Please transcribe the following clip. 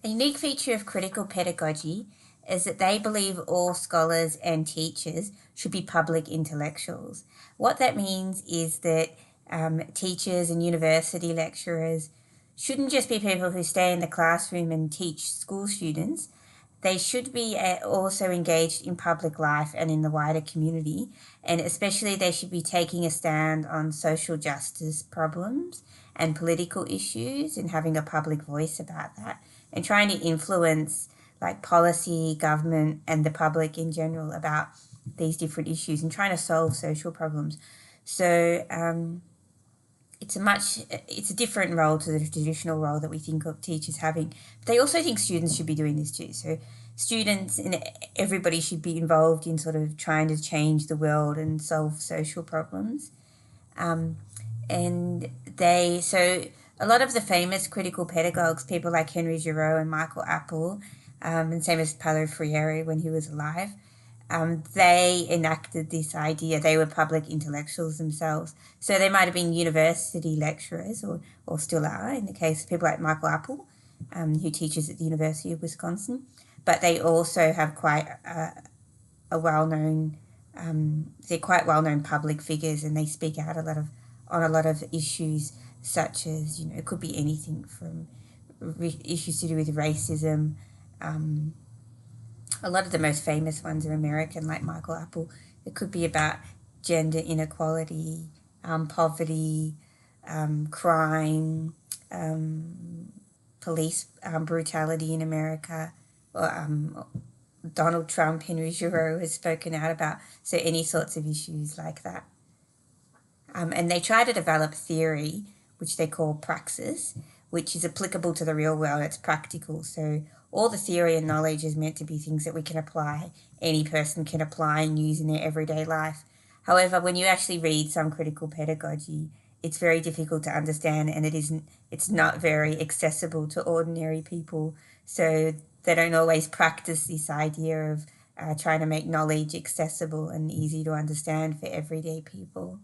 A unique feature of critical pedagogy is that they believe all scholars and teachers should be public intellectuals. What that means is that teachers and university lecturers shouldn't just be people who stay in the classroom and teach school students. They should be also engaged in public life and in the wider community, and especially they should be taking a stand on social justice problems and political issues and having a public voice about that and trying to influence like policy, government, and the public in general about these different issues and trying to solve social problems. So it's a different role to the traditional role that we think of teachers having. But they also think students should be doing this too. So students and everybody should be involved in sort of trying to change the world and solve social problems. Um, and so a lot of the famous critical pedagogues, people like Henry Giroux and Michael Apple, and same as Paulo Freire when he was alive, they enacted this idea. They were public intellectuals themselves. So they might have been university lecturers or still are, in the case of people like Michael Apple, who teaches at the University of Wisconsin. But they also have quite a well-known, they're quite well-known public figures, and they speak out on a lot of issues such as, it could be anything from issues to do with racism. A lot of the most famous ones are American, like Michael Apple. It could be about gender inequality, poverty, crime, police brutality in America. Or, Donald Trump, Henry Giroux has spoken out about, so any sorts of issues like that. And they try to develop theory, which they call praxis, which is applicable to the real world. It's practical. So all the theory and knowledge is meant to be things that we can apply, any person can apply and use in their everyday life. However, when you actually read some critical pedagogy, it's very difficult to understand, and it's not very accessible to ordinary people. So they don't always practice this idea of trying to make knowledge accessible and easy to understand for everyday people.